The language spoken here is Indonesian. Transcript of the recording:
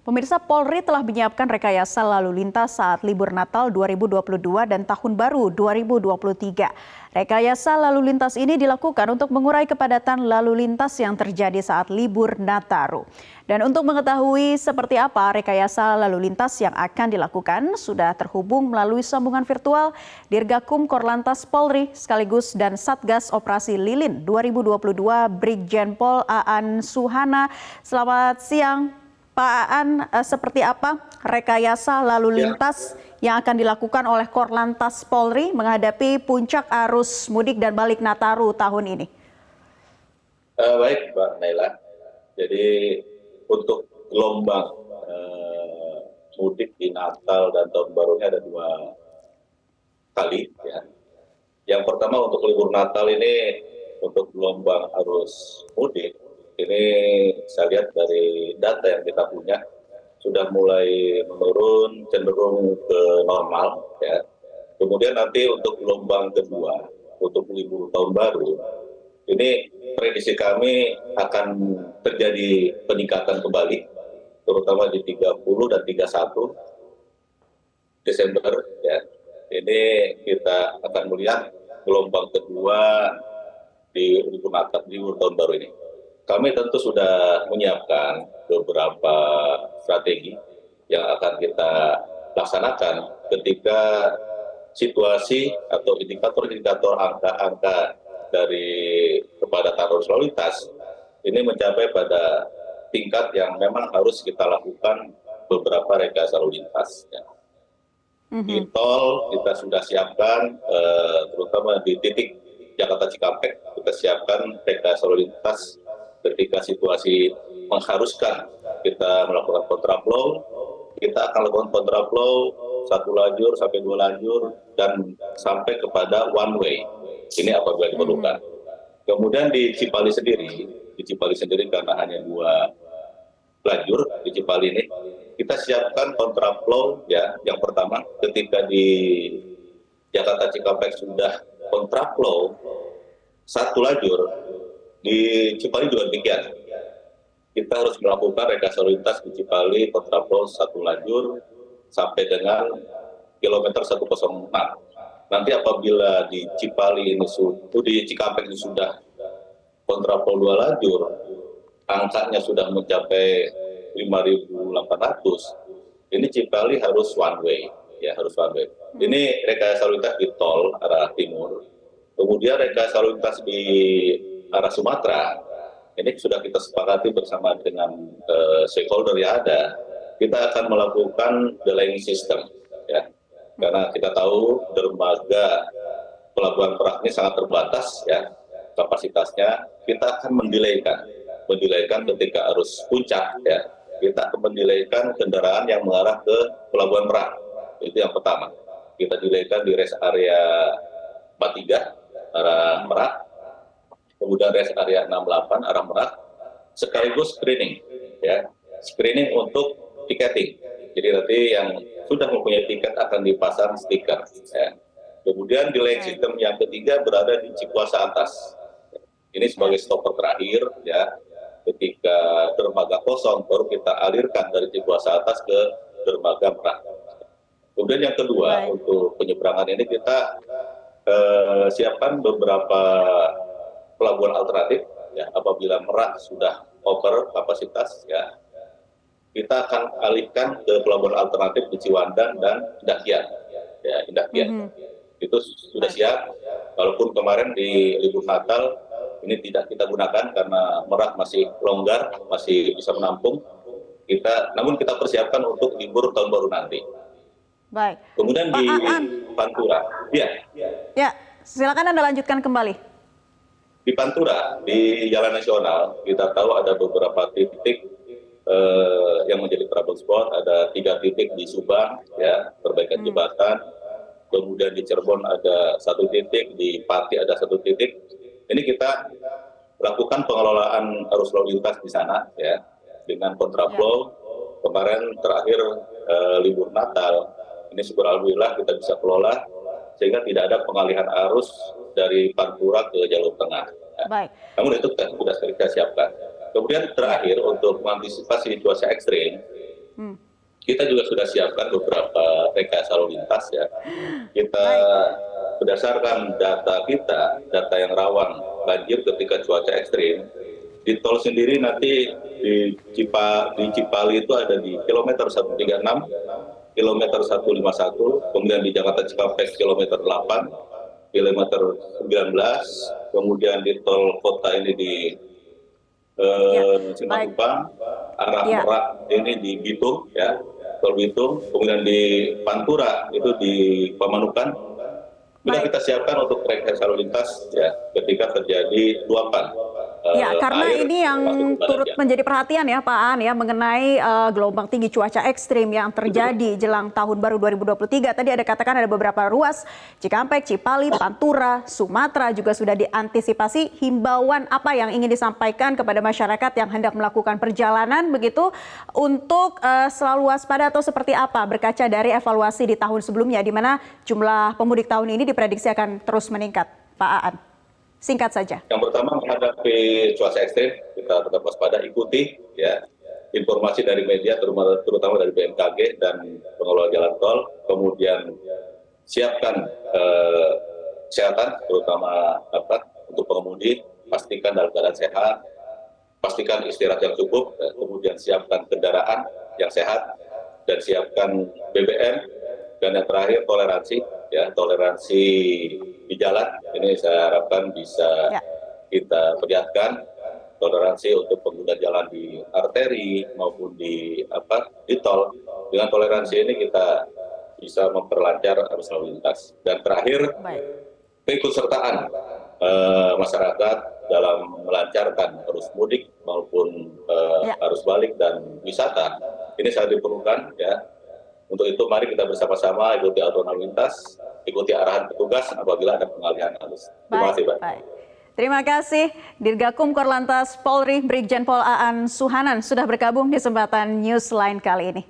Pemirsa, Polri telah menyiapkan rekayasa lalu lintas saat libur Natal 2022 dan Tahun Baru 2023. Rekayasa lalu lintas ini dilakukan untuk mengurai kepadatan lalu lintas yang terjadi saat libur Nataru. Dan untuk mengetahui seperti apa rekayasa lalu lintas yang akan dilakukan, sudah terhubung melalui sambungan virtual Dirgakum Korlantas Polri sekaligus dan Satgas Operasi Lilin 2022 Brigjen Pol Aan Suhana. Selamat siang, Pak Aan, seperti apa rekayasa lalu lintas yang akan dilakukan oleh Korlantas Polri menghadapi puncak arus mudik dan balik Nataru tahun ini? Baik, Mbak Naila. Jadi untuk gelombang mudik di Natal dan Tahun Barunya ada 2 kali. Ya. Yang pertama untuk libur Natal ini, untuk gelombang arus mudik, ini saya lihat dari data yang kita punya sudah mulai menurun, cenderung ke normal. Ya. Kemudian nanti untuk gelombang kedua, untuk libur Tahun Baru, ini prediksi kami akan terjadi peningkatan kembali, terutama di 30 dan 31 Desember. Ya. Ini kita akan melihat gelombang kedua di libur Natal, di libur Tahun Baru ini. Kami tentu sudah menyiapkan beberapa strategi yang akan kita laksanakan ketika situasi atau indikator-indikator angka-angka dari kepadatan arus lalu lintas ini mencapai pada tingkat yang memang harus kita lakukan beberapa rekayasa lalu lintas. Ya. Di tol kita sudah siapkan, terutama di titik Jakarta Cikampek, kita siapkan rekayasa lalu lintas ketika situasi mengharuskan kita melakukan kontraflow. Kita akan lakukan kontraflow 1 lajur sampai 2 lajur dan sampai kepada one way. Ini apabila diperlukan. Kemudian di Cipali sendiri karena hanya 2 lajur di Cipali ini, kita siapkan kontraflow ya. Yang pertama, ketika di Jakarta Cikampek sudah kontraflow 1 lajur, di Cipali juga demikian. Kita harus melakukan rekayasa lalu lintas di Cipali kontraflow 1 lajur sampai dengan kilometer 106. Nanti apabila di Cipali ini di Cikampek ini sudah kontraflow 2 lajur, angkanya sudah mencapai 5.800. Ini Cipali harus one way, ya harus one way. Ini rekayasa lalu lintas di tol arah timur. Kemudian rekayasa lalu lintas di arah Sumatera, ini sudah kita sepakati bersama dengan stakeholder yang ada. Kita akan melakukan delaying system, ya, karena kita tahu dermaga Pelabuhan Merak ini sangat terbatas, ya, kapasitasnya. Kita akan mendelaykan ketika arus puncak, ya, kita akan mendelaykan kendaraan yang mengarah ke Pelabuhan Merak. Itu yang pertama. Kita delaykan di rest area 43 arah Merak. Kemudian rest area 68 arah Merak, sekaligus screening, ya, screening untuk tiketing. Jadi nanti yang sudah mempunyai tiket akan dipasang stiker. Ya. Kemudian delay sistem yang ketiga berada di Cikuasa Atas. Ini sebagai stopper terakhir, ya. Ketika dermaga kosong, baru kita alirkan dari Cikuasa Atas ke dermaga Merak. Kemudian yang kedua, untuk penyeberangan ini kita siapkan beberapa pelabuhan alternatif, ya, apabila Merak sudah over kapasitas, ya, kita akan alihkan ke pelabuhan alternatif di Ciwandan dan Indah Kiat, ya, Indah Kiat. Itu sudah siap. Walaupun kemarin di libur Natal ini tidak kita gunakan karena Merak masih longgar, masih bisa menampung. Namun kita persiapkan untuk libur Tahun Baru nanti. Baik. Kemudian Pak di Aan. Pantura, ya, silakan Anda lanjutkan kembali. Di Pantura, di Jalan Nasional, kita tahu ada beberapa titik yang menjadi trouble spot. Ada 3 titik di Subang, ya, perbaikan jembatan. Kemudian di Cirebon ada 1 titik, di Pati ada 1 titik. Ini kita lakukan pengelolaan arus lalu lintas di sana, ya, dengan kontraflow. Kemarin terakhir libur Natal, ini syukur alhamdulillah kita bisa kelola sehingga tidak ada pengalihan arus dari Pantura ke jalur tengah. Baik. Namun itu sudah kita siapkan. Kemudian terakhir untuk mengantisipasi cuaca ekstrim, Kita juga sudah siapkan beberapa rekayasa lalu lintas ya. Kita berdasarkan data kita, data yang rawan banjir ketika cuaca ekstrim, di tol sendiri nanti di Cipali itu ada di kilometer 136, kilometer 151, kemudian di Jakarta Cikampek kilometer 8, kilometer 19, kemudian di tol kota ini di Simatupang, arah Merak ini di Bitung, ya, tol Bitung, kemudian di Pantura itu di Pamanukan. Sudah kita siapkan untuk rekayasa lalu lintas ya ketika terjadi luapan. Ya, karena air ini yang turut menjadi perhatian ya Pak Aan ya mengenai gelombang tinggi cuaca ekstrim yang terjadi jelang tahun baru 2023. Tadi ada katakan ada beberapa ruas Cikampek, Cipali, Pantura, Sumatera juga sudah diantisipasi. Himbauan apa yang ingin disampaikan kepada masyarakat yang hendak melakukan perjalanan begitu untuk selalu waspada atau seperti apa berkaca dari evaluasi di tahun sebelumnya di mana jumlah pemudik tahun ini diprediksi akan terus meningkat, Pak Aan? Singkat saja. Yang pertama menghadapi cuaca ekstrim, kita tetap waspada, ikuti ya informasi dari media, terutama dari BMKG dan pengelola jalan tol. Kemudian siapkan kesehatan, terutama untuk pengemudi, pastikan dalam keadaan sehat, pastikan istirahat yang cukup, kemudian siapkan kendaraan yang sehat, dan siapkan BBM, dan yang terakhir toleransi, ya toleransi di jalan. Ini saya harapkan bisa kita perlihatkan toleransi untuk pengguna jalan di arteri maupun di tol. Dengan toleransi ini kita bisa memperlancar arus lalu lintas. Dan terakhir, keikutsertaan masyarakat dalam melancarkan arus mudik maupun arus balik dan wisata ini sangat diperlukan ya. Untuk itu mari kita bersama-sama ikuti aturan lalu lintas, ikuti arahan petugas apabila ada pengalihan arus. Terima kasih, Pak. Terima kasih Dirgakum Korlantas Polri Brigjen Pol Aan Suhanan sudah bergabung di kesempatan Newsline kali ini.